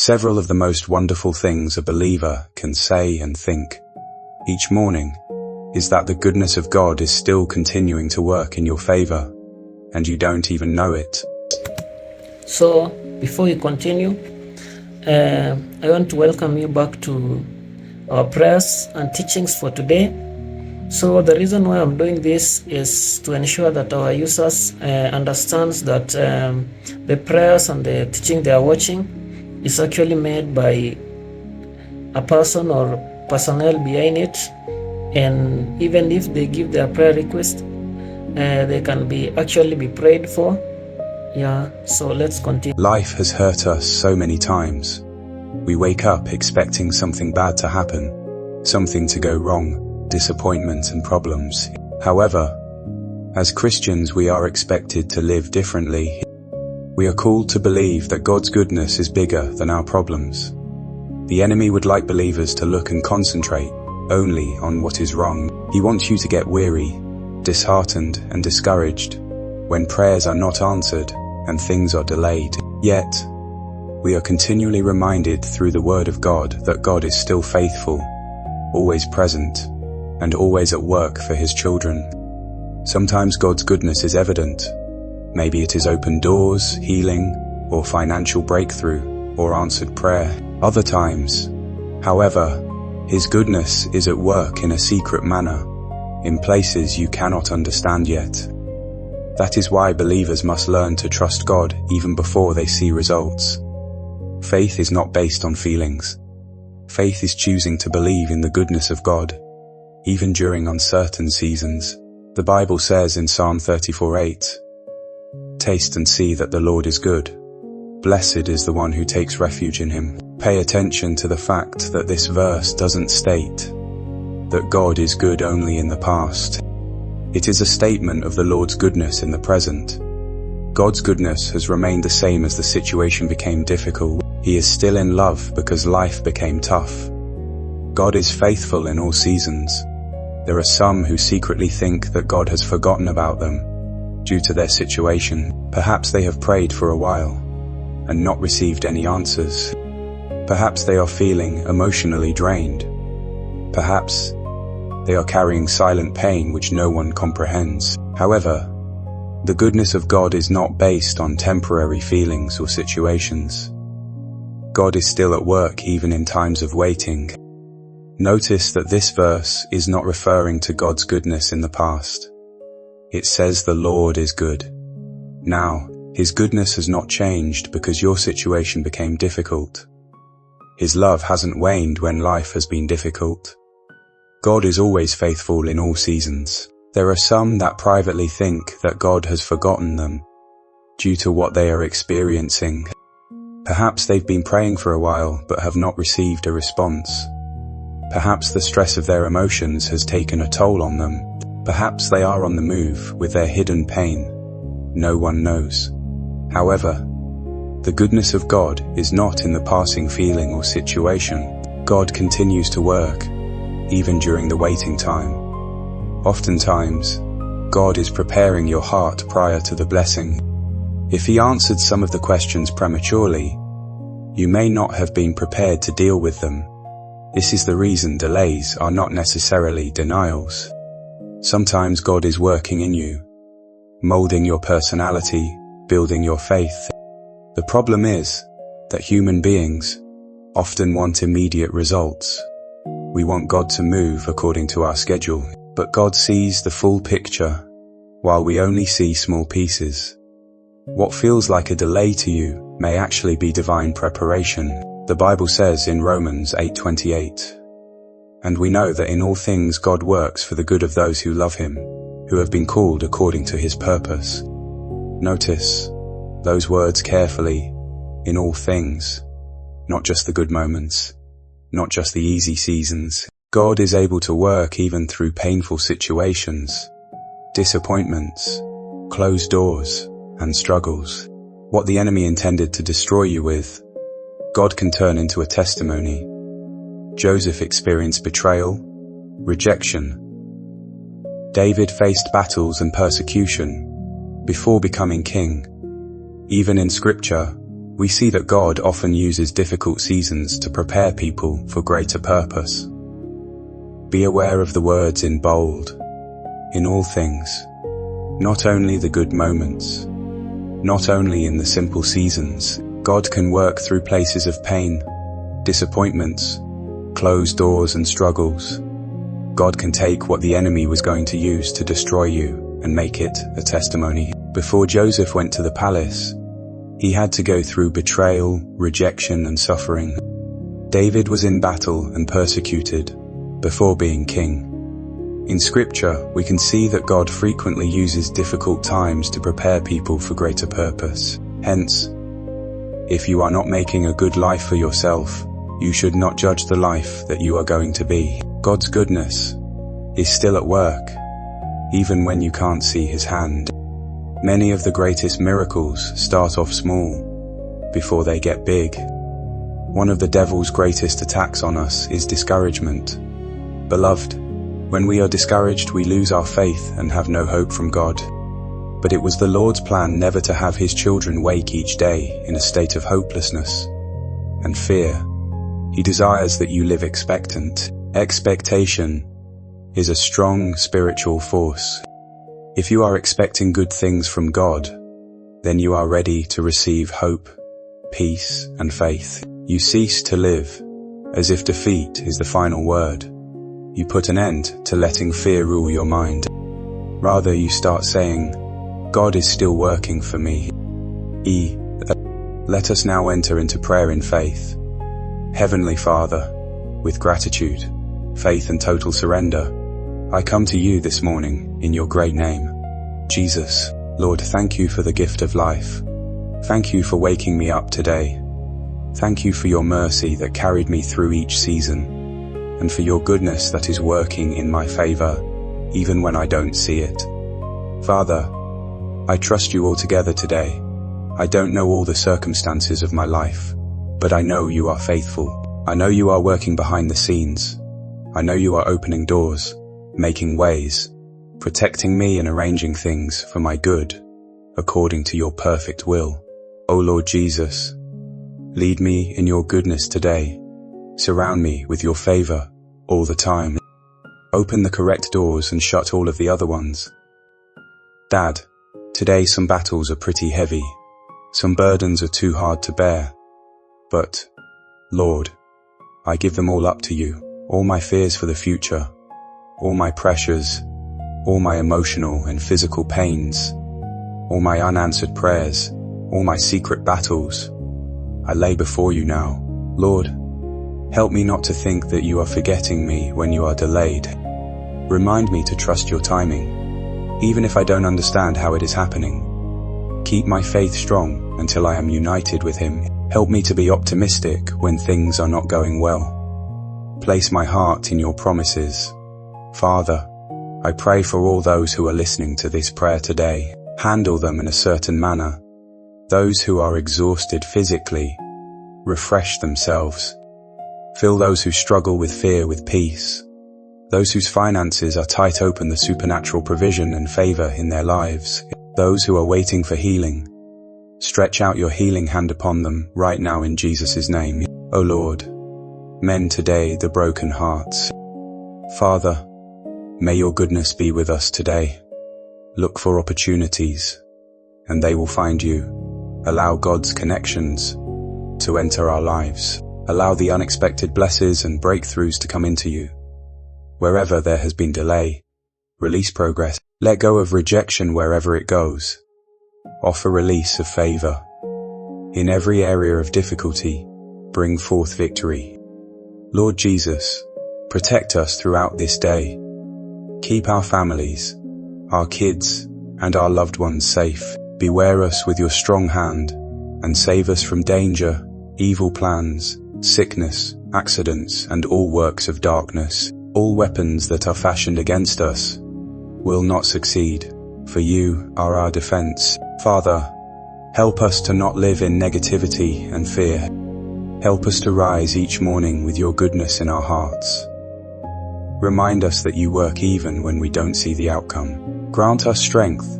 Several of the most wonderful things a believer can say and think each morning is that the goodness of God is still continuing to work in your favor, and you don't even know it. So, before we continue, I want to welcome you back to our prayers and teachings for today. So the reason why I'm doing this is to ensure that our users understands that the prayers and the teaching they are watching is actually made by a person or personnel behind it, and even if they give their prayer request, they can actually be prayed for. So let's continue. Life has hurt us so many times. We wake up expecting something bad to happen, something to go wrong, disappointment and problems. However, as Christians we are expected to live differently. We are called to believe that God's goodness is bigger than our problems. The enemy would like believers to look and concentrate only on what is wrong. He wants you to get weary, disheartened and discouraged when prayers are not answered and things are delayed. Yet, we are continually reminded through the Word of God that God is still faithful, always present, and always at work for His children. Sometimes God's goodness is evident. Maybe it is open doors, healing, or financial breakthrough, or answered prayer. Other times, however, His goodness is at work in a secret manner, in places you cannot understand yet. That is why believers must learn to trust God even before they see results. Faith is not based on feelings. Faith is choosing to believe in the goodness of God, even during uncertain seasons. The Bible says in Psalm 34:8, "Taste and see that the Lord is good. Blessed is the one who takes refuge in Him." Pay attention to the fact that this verse doesn't state that God is good only in the past. It is a statement of the Lord's goodness in the present. God's goodness has remained the same as the situation became difficult. He is still in love because life became tough. God is faithful in all seasons. There are some who secretly think that God has forgotten about them due to their situation. Perhaps they have prayed for a while and not received any answers. Perhaps they are feeling emotionally drained. Perhaps they are carrying silent pain which no one comprehends. However, the goodness of God is not based on temporary feelings or situations. God is still at work even in times of waiting. Notice that this verse is not referring to God's goodness in the past. It says the Lord is good. Now, His goodness has not changed because your situation became difficult. His love hasn't waned when life has been difficult. God is always faithful in all seasons. There are some that privately think that God has forgotten them due to what they are experiencing. Perhaps they've been praying for a while but have not received a response. Perhaps the stress of their emotions has taken a toll on them. Perhaps they are on the move with their hidden pain. No one knows. However, the goodness of God is not in the passing feeling or situation. God continues to work, even during the waiting time. Oftentimes, God is preparing your heart prior to the blessing. If He answered some of the questions prematurely, you may not have been prepared to deal with them. This is the reason delays are not necessarily denials. Sometimes God is working in you, molding your personality, building your faith. The problem is that human beings often want immediate results. We want God to move according to our schedule, but God sees the full picture, while we only see small pieces. What feels like a delay to you may actually be divine preparation. The Bible says in Romans 8:28, "And we know that in all things God works for the good of those who love Him, who have been called according to His purpose." Notice those words carefully. In all things, not just the good moments, not just the easy seasons. God is able to work even through painful situations, disappointments, closed doors, and struggles. What the enemy intended to destroy you with, God can turn into a testimony. Joseph experienced betrayal, rejection. David faced battles and persecution before becoming king. Even in Scripture, we see that God often uses difficult seasons to prepare people for greater purpose. Be aware of the words in bold. In all things, not only the good moments, not only in the simple seasons, God can work through places of pain, disappointments, closed doors and struggles. God can take what the enemy was going to use to destroy you and make it a testimony. Before Joseph went to the palace, he had to go through betrayal, rejection, and suffering. David was in battle and persecuted before being king. In Scripture, we can see that God frequently uses difficult times to prepare people for greater purpose. Hence, if you are not making a good life for yourself, you should not judge the life that you are going to be. God's goodness is still at work, even when you can't see His hand. Many of the greatest miracles start off small before they get big. One of the devil's greatest attacks on us is discouragement. Beloved, when we are discouraged, we lose our faith and have no hope from God. But it was the Lord's plan never to have His children wake each day in a state of hopelessness and fear. He desires that you live expectant. Expectation is a strong spiritual force. If you are expecting good things from God, then you are ready to receive hope, peace, and faith. You cease to live as if defeat is the final word. You put an end to letting fear rule your mind. Rather, you start saying, God is still working for me. Let us now enter into prayer in faith. Heavenly Father, with gratitude, faith, and total surrender, I come to you this morning in your great name, Jesus. Lord, thank you for the gift of life. Thank you for waking me up today. Thank you for your mercy that carried me through each season, and for your goodness that is working in my favor, even when I don't see it. Father, I trust you altogether today. I don't know all the circumstances of my life, but I know you are faithful. I know you are working behind the scenes. I know you are opening doors, making ways, protecting me and arranging things for my good, according to your perfect will. O Lord Jesus, lead me in your goodness today. Surround me with your favor all the time. Open the correct doors and shut all of the other ones. Dad, today some battles are pretty heavy. Some burdens are too hard to bear. But, Lord, I give them all up to you. All my fears for the future, all my pressures, all my emotional and physical pains, all my unanswered prayers, all my secret battles, I lay before you now. Lord, help me not to think that you are forgetting me when you are delayed. Remind me to trust your timing, even if I don't understand how it is happening. Keep my faith strong until I am united with Him. Help me to be optimistic when things are not going well. Place my heart in your promises. Father, I pray for all those who are listening to this prayer today. Handle them in a certain manner. Those who are exhausted physically, refresh themselves. Fill those who struggle with fear with peace. Those whose finances are tight, open the supernatural provision and favor in their lives. Those who are waiting for healing, stretch out your healing hand upon them right now in Jesus' name. O Lord, mend today the broken hearts. Father, may your goodness be with us today. Look for opportunities, and they will find you. Allow God's connections to enter our lives. Allow the unexpected blessings and breakthroughs to come into you. Wherever there has been delay, release progress. Let go of rejection wherever it goes. Offer release of favor. In every area of difficulty, bring forth victory. Lord Jesus, protect us throughout this day. Keep our families, our kids, and our loved ones safe. Beware us with your strong hand, and save us from danger, evil plans, sickness, accidents, and all works of darkness. All weapons that are fashioned against us will not succeed, for you are our defense. Father, help us to not live in negativity and fear. Help us to rise each morning with your goodness in our hearts. Remind us that you work even when we don't see the outcome. Grant us strength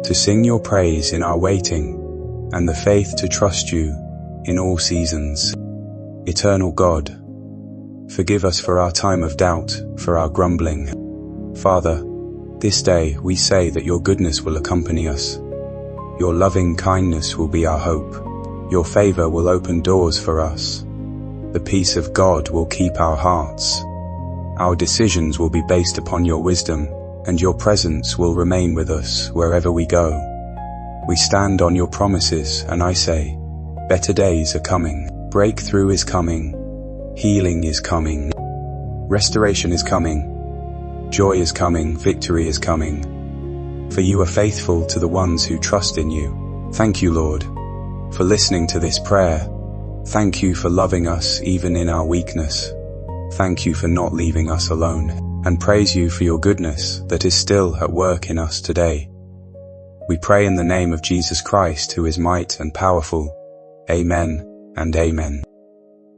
to sing your praise in our waiting, and the faith to trust you in all seasons. Eternal God, forgive us for our time of doubt, for our grumbling. Father, this day we say that your goodness will accompany us. Your loving kindness will be our hope. Your favor will open doors for us. The peace of God will keep our hearts. Our decisions will be based upon your wisdom, and your presence will remain with us wherever we go. We stand on your promises, and I say, better days are coming. Breakthrough is coming. Healing is coming. Restoration is coming. Joy is coming. Victory is coming. For you are faithful to the ones who trust in you. Thank you, Lord, for listening to this prayer. Thank you for loving us even in our weakness. Thank you for not leaving us alone, and praise you for your goodness that is still at work in us today. We pray in the name of Jesus Christ, who is might and powerful. Amen and amen.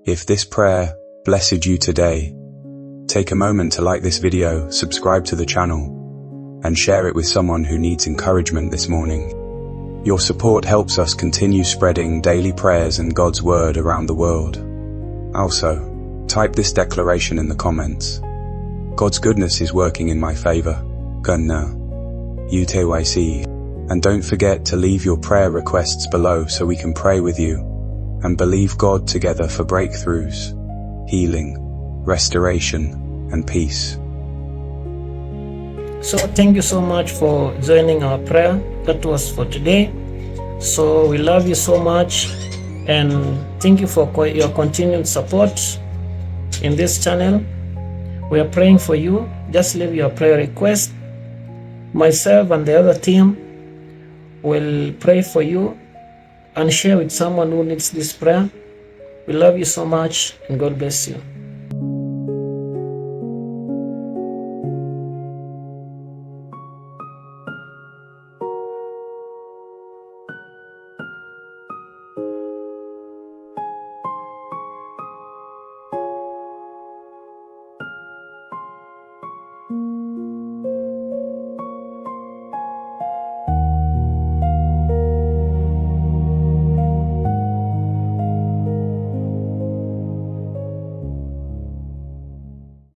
If this prayer blessed you today, take a moment to like this video, subscribe to the channel, and share it with someone who needs encouragement this morning. Your support helps us continue spreading daily prayers and God's word around the world. Also, type this declaration in the comments. God's goodness is working in my favor. Gunna. UTYC. And don't forget to leave your prayer requests below so we can pray with you and believe God together for breakthroughs, healing, restoration, and peace. So thank you so much for joining our prayer. That was for today. So we love you so much, and thank you for your continued support in this channel. We are praying for you. Just leave your prayer request. Myself and the other team will pray for you and share with someone who needs this prayer. We love you so much, and God bless you.